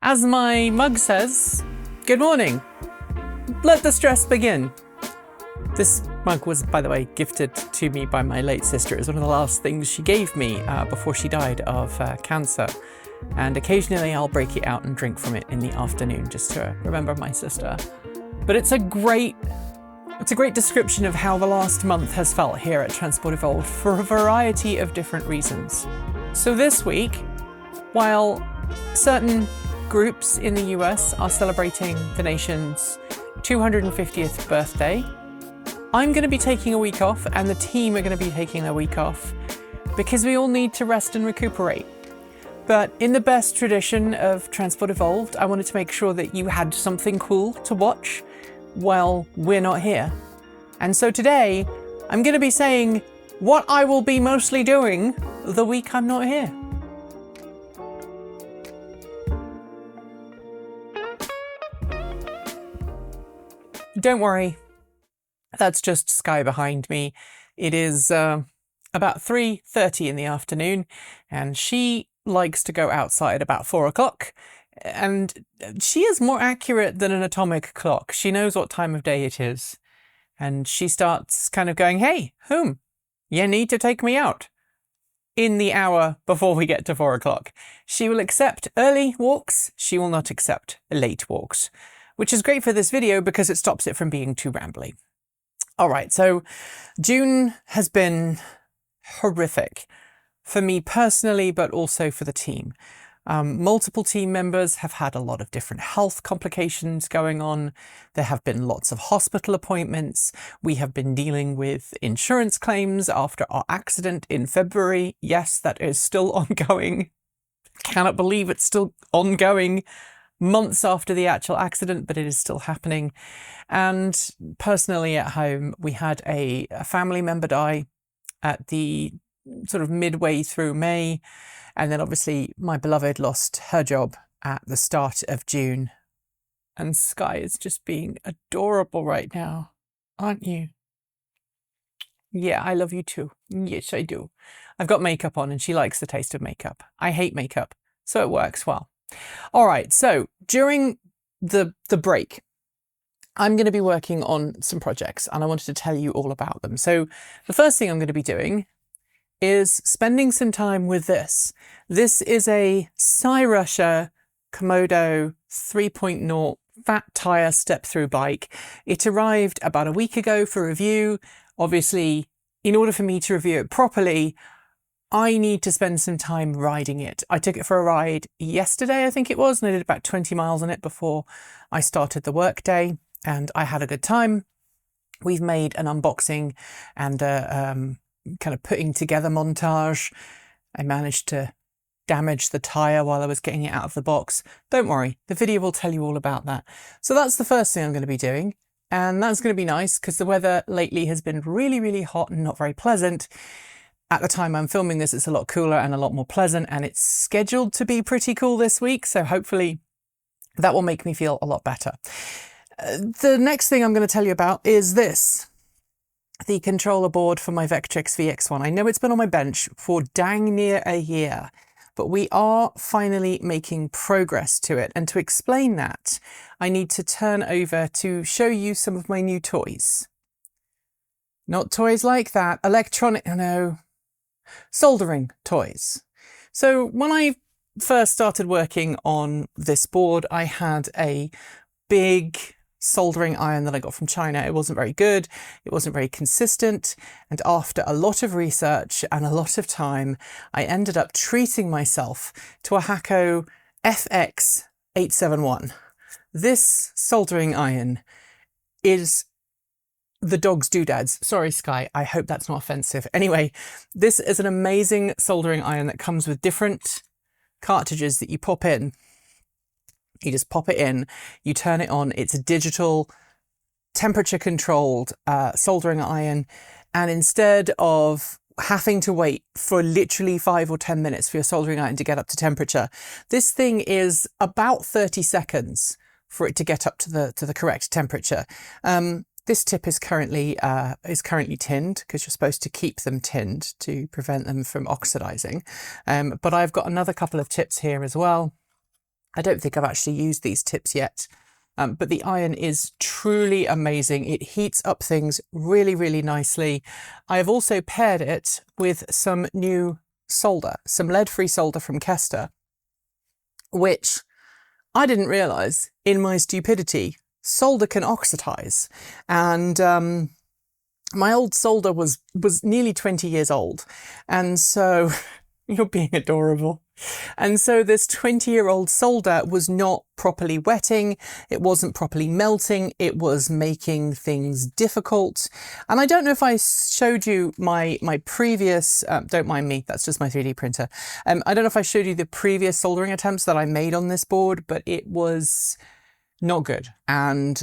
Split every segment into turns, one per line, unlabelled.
As my mug says, good morning. Let the stress begin. This mug was, by the way, gifted to me by my late sister. It was one of the last things she gave me before she died of cancer. And occasionally I'll break it out and drink from it in the afternoon just to remember my sister. But it's a great description of how the last month has felt here at Transport Evolved for a variety of different reasons. So this week, while certain groups in the US are celebrating the nation's 250th birthday, I'm going to be taking a week off and the team are going to be taking a week off because we all need to rest and recuperate. But in the best tradition of Transport Evolved, I wanted to make sure that you had something cool to watch while we're not here. And so today, I'm going to be saying what I will be mostly doing the week I'm not here. Don't worry, that's just Skye behind me. It is about 3:30 in the afternoon, and she likes to go outside about 4 o'clock. And she is more accurate than an atomic clock. She knows what time of day it is. And she starts kind of going, hey, whom? You need to take me out. In the hour before we get to 4 o'clock. She will accept early walks. She will not accept late walks. Which is great for this video because it stops it from being too rambly. All right, so June has been horrific for me personally, but also for the team. Multiple team members have had a lot of different health complications going on. There have been lots of hospital appointments. We have been dealing with insurance claims after our accident in February. Yes, that is still ongoing. Cannot believe it's still ongoing months after the actual accident, but it is still happening. And personally at home, we had a family member die at the sort of midway through May. And then obviously my beloved lost her job at the start of June. And Skye is just being adorable right now, aren't you? Yeah, I love you too. Yes, I do. I've got makeup on and she likes the taste of makeup. I hate makeup, so it works well. All right, so during the break, I'm going to be working on some projects and I wanted to tell you all about them. So the first thing I'm going to be doing is spending some time with this. This is a Cyrusher Kommoda 3.0 fat tire step-through bike. It arrived about a week ago for review. Obviously, in order for me to review it properly, I need to spend some time riding it. I took it for a ride yesterday, I think it was, and I did about 20 miles on it before I started the work day, and I had a good time. We've made an unboxing and a kind of putting together montage. I managed to damage the tyre while I was getting it out of the box. Don't worry, the video will tell you all about that. So that's the first thing I'm going to be doing, and that's going to be nice because the weather lately has been really, really hot and not very pleasant. At the time I'm filming this, it's a lot cooler and a lot more pleasant, and it's scheduled to be pretty cool this week, so hopefully that will make me feel a lot better. The next thing I'm going to tell you about is this. The controller board for my Vectrix VX-1. I know it's been on my bench for dang near a year, but we are finally making progress to it. And to explain that, I need to turn over to show you some of my new toys. Not toys like that, soldering toys. So when I first started working on this board, I had a big soldering iron that I got from China. It wasn't very good, it wasn't very consistent, and after a lot of research and a lot of time, I ended up treating myself to a Hakko FX871. This soldering iron is the dog's doodads. Sorry, Skye, I hope that's not offensive. Anyway, this is an amazing soldering iron that comes with different cartridges that you pop in. You just pop it in, you turn it on. It's a digital, temperature-controlled soldering iron. And instead of having to wait for literally 5 or 10 minutes for your soldering iron to get up to temperature, this thing is about 30 seconds for it to get up to the correct temperature. This tip is currently tinned because you're supposed to keep them tinned to prevent them from oxidizing. But I've got another couple of tips here as well. I don't think I've actually used these tips yet, but the iron is truly amazing. It heats up things really, really nicely. I have also paired it with some new solder, some lead-free solder from Kester, which I didn't realise in my stupidity, solder can oxidize. And my old solder was nearly 20 years old. And so, you're being adorable. And so this 20-year-old solder was not properly wetting, it wasn't properly melting, it was making things difficult. And I don't know if I showed you my previous, don't mind me, that's just my 3D printer. I don't know if I showed you the previous soldering attempts that I made on this board, but it was not good. And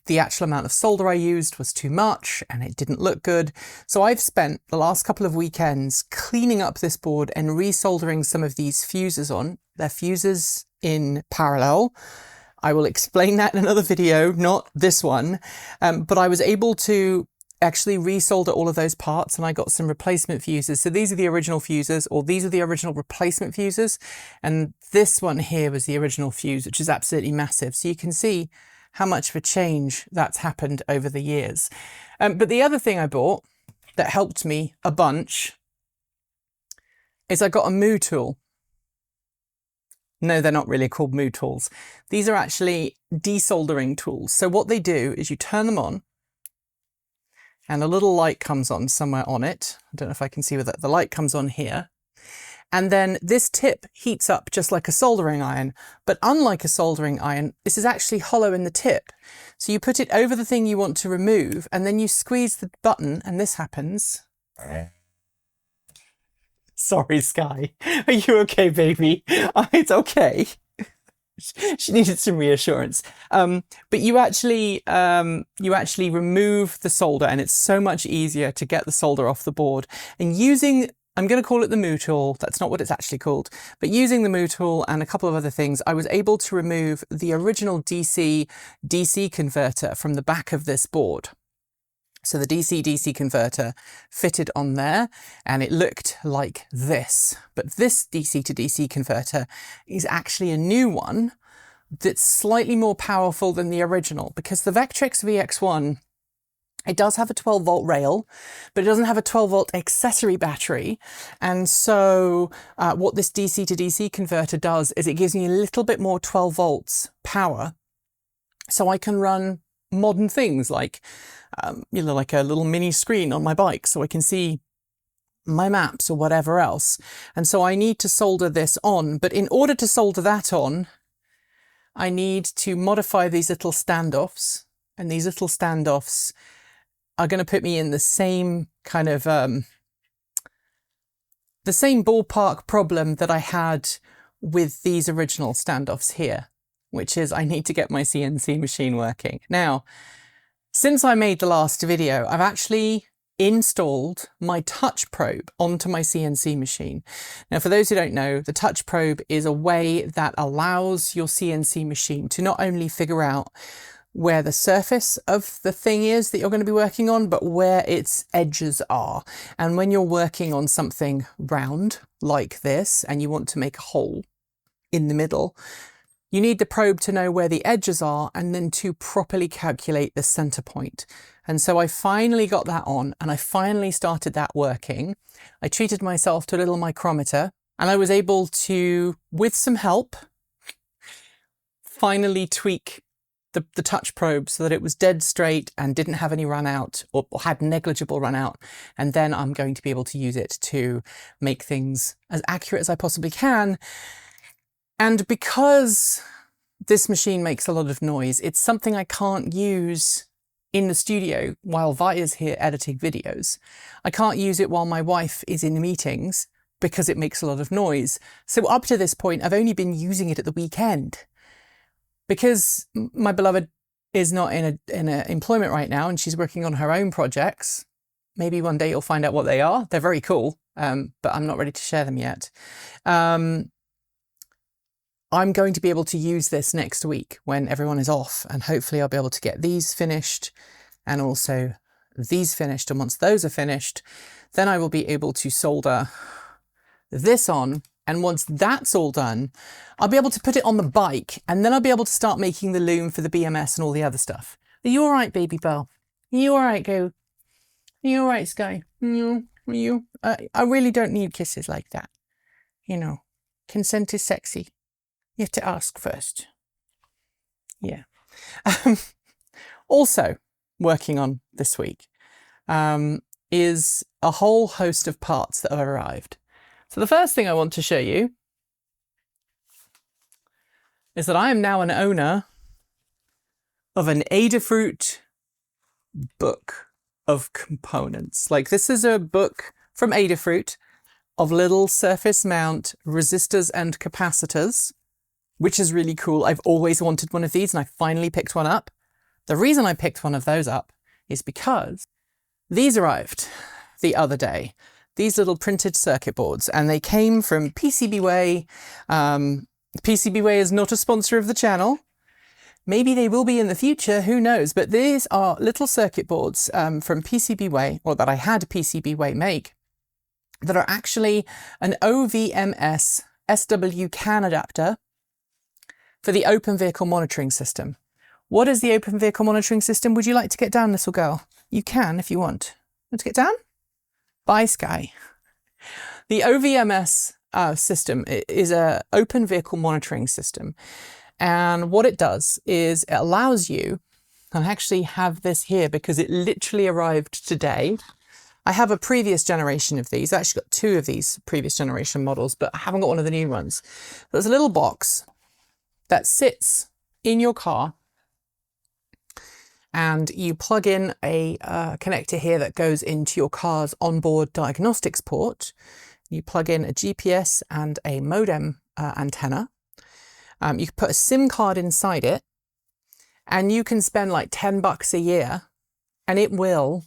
the actual amount of solder I used was too much and it didn't look good. So I've spent the last couple of weekends cleaning up this board and resoldering some of these fuses on. They're fuses in parallel. I will explain that in another video, not this one. But I was able to actually resolder all of those parts and I got some replacement fuses. So these are the original fuses, or these are the original replacement fuses. And this one here was the original fuse, which is absolutely massive. So you can see how much of a change that's happened over the years. But the other thing I bought that helped me a bunch is I got a Mu tool. No, they're not really called Mu tools. These are actually desoldering tools. So what they do is you turn them on and a little light comes on somewhere on it. I don't know if I can see with it. The light comes on here. And then this tip heats up just like a soldering iron, but unlike a soldering iron, this is actually hollow in the tip. So you put it over the thing you want to remove and then you squeeze the button and this happens. Sorry, Skye. Are you okay, baby? It's okay. She needed some reassurance. But you actually remove the solder and it's so much easier to get the solder off the board. And using, I'm going to call it the Mu tool, that's not what it's actually called, but using the Mu tool and a couple of other things, I was able to remove the original DC converter from the back of this board. So the DC converter fitted on there and it looked like this. But this DC to DC converter is actually a new one that's slightly more powerful than the original, because the Vectrix VX-1, it does have a 12-volt rail, but it doesn't have a 12-volt accessory battery. And so what this DC to DC converter does is it gives me a little bit more 12 volts power. So I can run modern things like, like a little mini screen on my bike so I can see my maps or whatever else. And so I need to solder this on. But in order to solder that on, I need to modify these little standoffs. And these little standoffs are going to put me in the same kind of, the same ballpark problem that I had with these original standoffs here, which is I need to get my CNC machine working. Now, since I made the last video, I've actually installed my touch probe onto my CNC machine. Now, for those who don't know, the touch probe is a way that allows your CNC machine to not only figure out where the surface of the thing is that you're going to be working on, but where its edges are. And when you're working on something round like this, and you want to make a hole in the middle, you need the probe to know where the edges are and then to properly calculate the center point. And so I finally got that on and I finally started that working. I treated myself to a little micrometer and I was able to, with some help, finally tweak the touch probe so that it was dead straight and didn't have any run out or had negligible run out. And then I'm going to be able to use it to make things as accurate as I possibly can. And because this machine makes a lot of noise, it's something I can't use in the studio while Via's here editing videos. I can't use it while my wife is in meetings because it makes a lot of noise. So up to this point, I've only been using it at the weekend. Because my beloved is not in a employment right now and she's working on her own projects. Maybe one day you'll find out what they are. They're very cool, but I'm not ready to share them yet. I'm going to be able to use this next week when everyone is off, and hopefully I'll be able to get these finished and also these finished. And once those are finished, then I will be able to solder this on And once that's all done, I'll be able to put it on the bike, and then I'll be able to start making the loom for the BMS and all the other stuff. Are you all right, baby bell? Are you all right, Go? Are you all right, Skye? Are you? I really don't need kisses like that. You know, consent is sexy. You have to ask first. Yeah. Also, working on this week is a whole host of parts that have arrived. So the first thing I want to show you is that I am now an owner of an Adafruit book of components. Like, this is a book from Adafruit of little surface mount resistors and capacitors, which is really cool. I've always wanted one of these, and I finally picked one up. The reason I picked one of those up is because these arrived the other day. These little printed circuit boards, and they came from PCBWay. PCBWay is not a sponsor of the channel. Maybe they will be in the future, who knows? But these are little circuit boards from PCBWay, or that I had PCBWay make, that are actually an OVMS SWCAN adapter for the open vehicle monitoring system. What is the open vehicle monitoring system? Would you like to get down, little girl? You can if you want. Want to get down? Bye, Skye. The OVMS system is an open vehicle monitoring system. And what it does is it allows you, and I actually have this here because it literally arrived today. I have a previous generation of these. I actually got 2 of these previous generation models, but I haven't got one of the new ones. There's a little box that sits in your car, and you plug in a connector here that goes into your car's onboard diagnostics port. You plug in a GPS and a modem antenna. You can put a SIM card inside it, and you can spend like $10 a year, and it will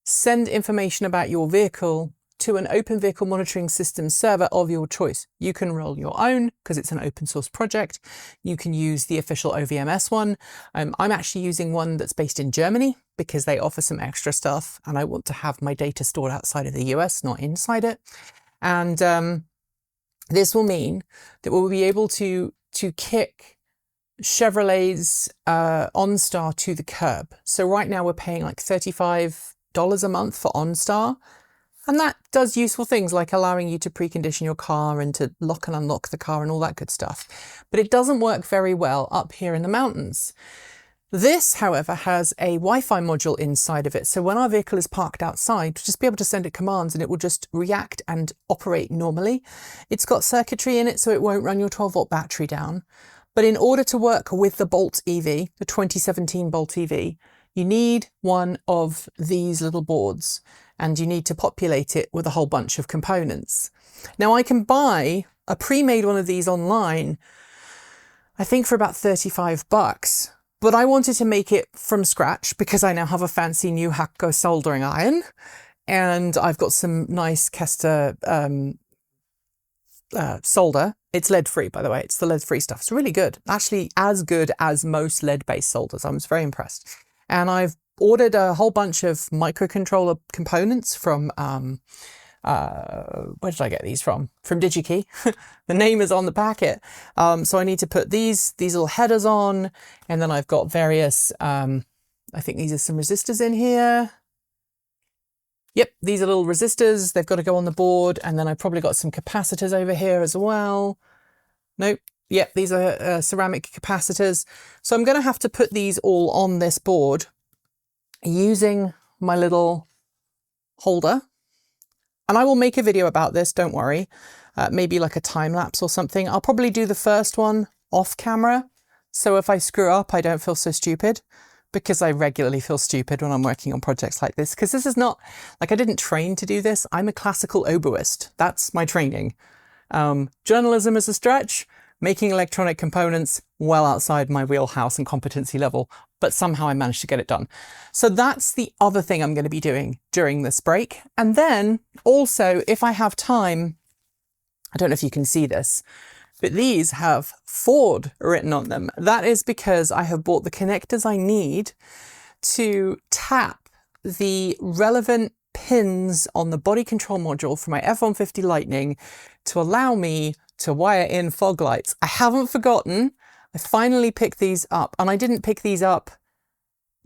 send information about your vehicle to an open vehicle monitoring system server of your choice. You can roll your own because it's an open source project. You can use the official OVMS one. I'm actually using one that's based in Germany because they offer some extra stuff, and I want to have my data stored outside of the US, not inside it. And this will mean that we'll be able to kick Chevrolet's OnStar to the curb. So right now we're paying like $35 a month for OnStar. And that does useful things like allowing you to precondition your car and to lock and unlock the car and all that good stuff. But it doesn't work very well up here in the mountains. This, however, has a Wi-Fi module inside of it. So when our vehicle is parked outside, we'll just be able to send it commands and it will just react and operate normally. It's got circuitry in it, so it won't run your 12-volt battery down. But in order to work with the Bolt EV, the 2017 Bolt EV, you need one of these little boards, and you need to populate it with a whole bunch of components. Now, I can buy a pre-made one of these online, I think for about $35, but I wanted to make it from scratch because I now have a fancy new Hakko soldering iron, and I've got some nice Kester solder. It's lead-free, by the way. It's the lead-free stuff. It's really good. Actually, as good as most lead-based solders. I was very impressed. And I've ordered a whole bunch of microcontroller components from, where did I get these from? From DigiKey. The name is on the packet. So I need to put these little headers on, and then I've got various, I think these are some resistors in here. Yep, these are little resistors. They've got to go on the board, and then I've probably got some capacitors over here as well. Nope. Yep, these are ceramic capacitors. So I'm going to have to put these all on this board using my little holder. And I will make a video about this, don't worry. Maybe like a time lapse or something. I'll probably do the first one off camera. So if I screw up, I don't feel so stupid, because I regularly feel stupid when I'm working on projects like this. Because this is not, like, I didn't train to do this. I'm a classical oboist. That's my training. Journalism is a stretch. Making electronic components well outside my wheelhouse and competency level, but somehow I managed to get it done. So that's the other thing I'm going to be doing during this break. And then also, if I have time, I don't know if you can see this, but these have Ford written on them. That is because I have bought the connectors I need to tap the relevant pins on the body control module for my F-150 Lightning to allow me to wire in fog lights. I haven't forgotten. I finally picked these up, and I didn't pick these up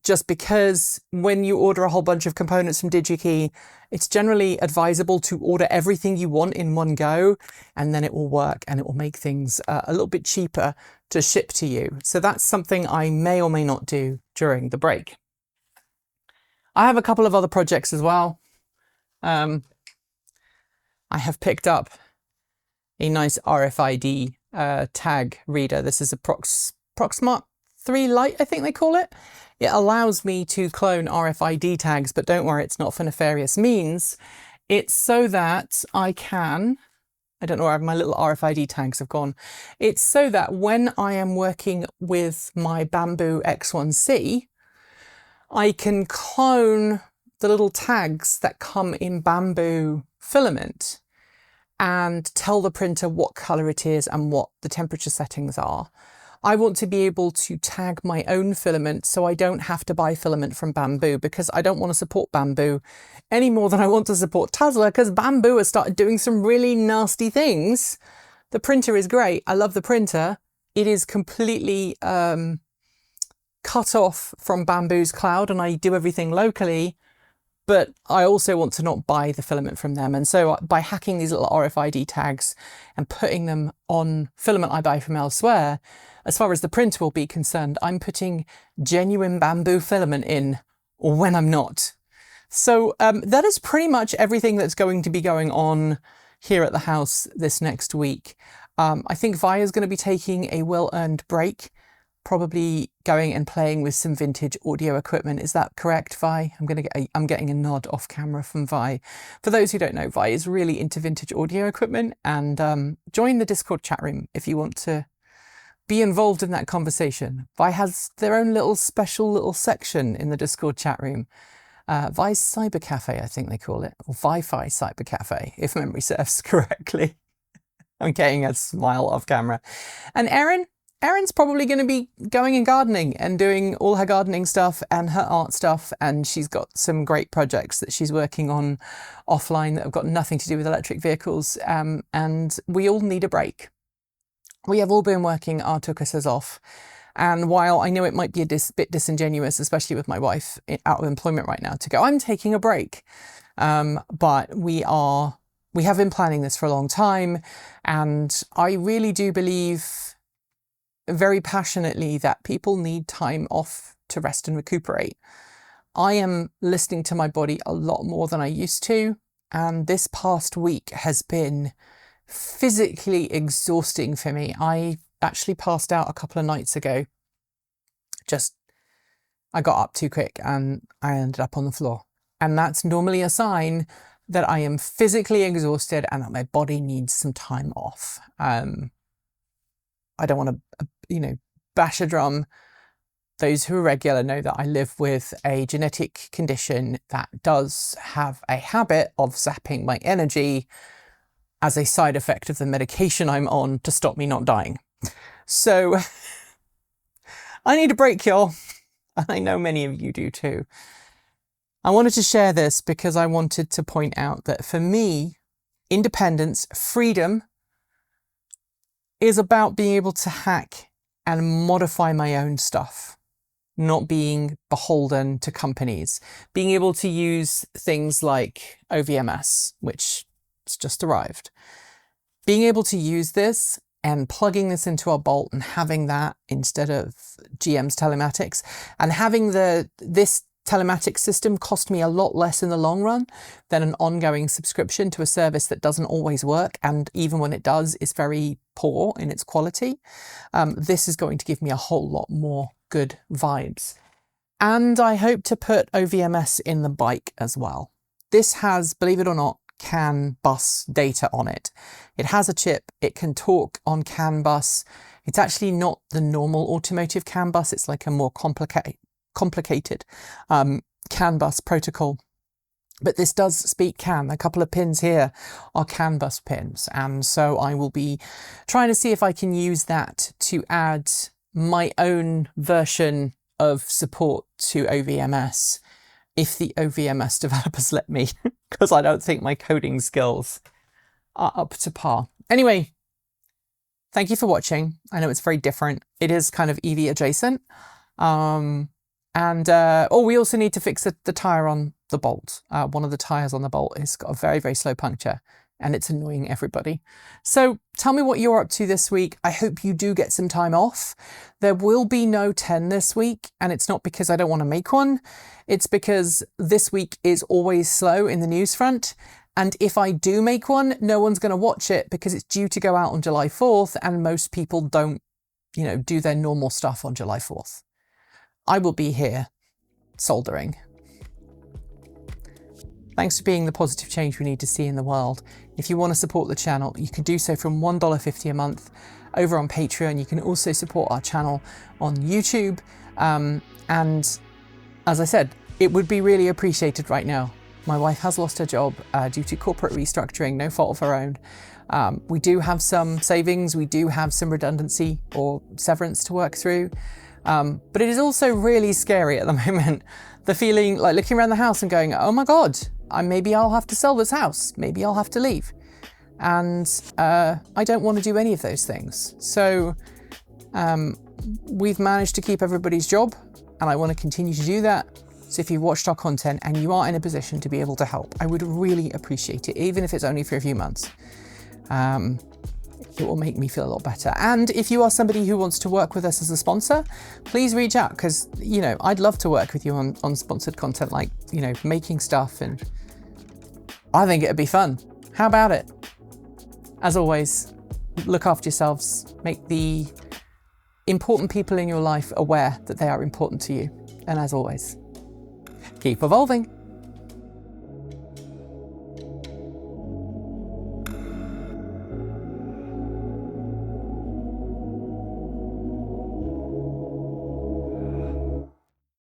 just because when you order a whole bunch of components from DigiKey, it's generally advisable to order everything you want in one go, and then it will work and it will make things a little bit cheaper to ship to you. So that's something I may or may not do during the break. I have a couple of other projects as well. I have picked up a nice RFID tag reader. This is a Proxmark 3 Lite, I think they call it. It allows me to clone RFID tags, but don't worry, it's not for nefarious means. It's so that I can, I don't know where my little RFID tags have gone. It's so that when I am working with my Bambu X1C, I can clone the little tags that come in Bambu filament and tell the printer what color it is and what the temperature settings are. I want to be able to tag my own filament so I don't have to buy filament from Bambu, because I don't want to support Bambu any more than I want to support Tesla, because Bambu has started doing some really nasty things. The printer is great. I love the printer. It is completely cut off from Bambu's cloud, and I do everything locally. But I also want to not buy the filament from them. And so by hacking these little RFID tags and putting them on filament I buy from elsewhere, as far as the printer will be concerned, I'm putting genuine Bambu filament in when I'm not. So that is pretty much everything that's going to be going on here at the house this next week. I think Vi is going to be taking a well-earned break, probably going and playing with some vintage audio equipment. Is that correct, Vi? I'm getting a nod off camera from Vi. For those who don't know, Vi is really into vintage audio equipment, and join the Discord chat room if you want to be involved in that conversation. Vi has their own little special little section in the Discord chat room. Vi's Cyber Cafe, I think they call it, or Wi-Fi Cyber Cafe, if memory serves correctly. I'm getting a smile off camera. And Erin's probably going to be going and gardening and doing all her gardening stuff and her art stuff, and she's got some great projects that she's working on offline that have got nothing to do with electric vehicles, and we all need a break. We have all been working our tukuses off, and while I know it might be a bit disingenuous, especially with my wife out of employment right now, to go, I'm taking a break, but we have been planning this for a long time, and I really do believe very passionately that people need time off to rest and recuperate. I am listening to my body a lot more than I used to, and this past week has been physically exhausting for me. I actually passed out a couple of nights ago. I got up too quick and I ended up on the floor. And that's normally a sign that I am physically exhausted and that my body needs some time off. I don't want to, bash a drum. Those who are regular know that I live with a genetic condition that does have a habit of zapping my energy as a side effect of the medication I'm on to stop me not dying. So I need a break, y'all. And I know many of you do too. I wanted to share this because I wanted to point out that for me, independence, freedom, is about being able to hack and modify my own stuff, not being beholden to companies, being able to use things like OVMS, which has just arrived, being able to use this and plugging this into a bolt and having that instead of GM's telematics, and having this telematics system cost me a lot less in the long run than an ongoing subscription to a service that doesn't always work, and even when it does is very poor in its quality. This is going to give me a whole lot more good vibes. And I hope to put OVMS in the bike as well. This has, believe it or not, CAN bus data on it. It has a chip, it can talk on CAN bus. It's actually not the normal automotive CAN bus, it's like a more complicated CAN bus protocol. But this does speak CAN. A couple of pins here are CAN bus pins. And so I will be trying to see if I can use that to add my own version of support to OVMS if the OVMS developers let me, because I don't think my coding skills are up to par. Anyway, thank you for watching. I know it's very different. It is kind of EV adjacent. Oh, we also need to fix the tyre on the bolt. One of the tyres on the bolt has got a very, very slow puncture, and it's annoying everybody. So tell me what you're up to this week. I hope you do get some time off. There will be no 10 this week, and it's not because I don't want to make one. It's because this week is always slow in the news front. And if I do make one, no one's going to watch it because it's due to go out on July 4th, and most people don't, do their normal stuff on July 4th. I will be here soldering. Thanks for being the positive change we need to see in the world. If you want to support the channel, you can do so from $1.50 a month over on Patreon. You can also support our channel on YouTube. And as I said, it would be really appreciated right now. My wife has lost her job due to corporate restructuring, no fault of her own. We do have some savings. We do have some redundancy or severance to work through. But it is also really scary at the moment. The feeling like looking around the house and going, oh my God, maybe I'll have to sell this house. Maybe I'll have to leave. And I don't want to do any of those things. So we've managed to keep everybody's job, and I want to continue to do that. So if you've watched our content and you are in a position to be able to help, I would really appreciate it, even if it's only for a few months. It will make me feel a lot better. And if you are somebody who wants to work with us as a sponsor, please reach out, because, I'd love to work with you on sponsored content, like, making stuff, and I think it'd be fun. How about it? As always, look after yourselves, make the important people in your life aware that they are important to you. And as always, keep evolving.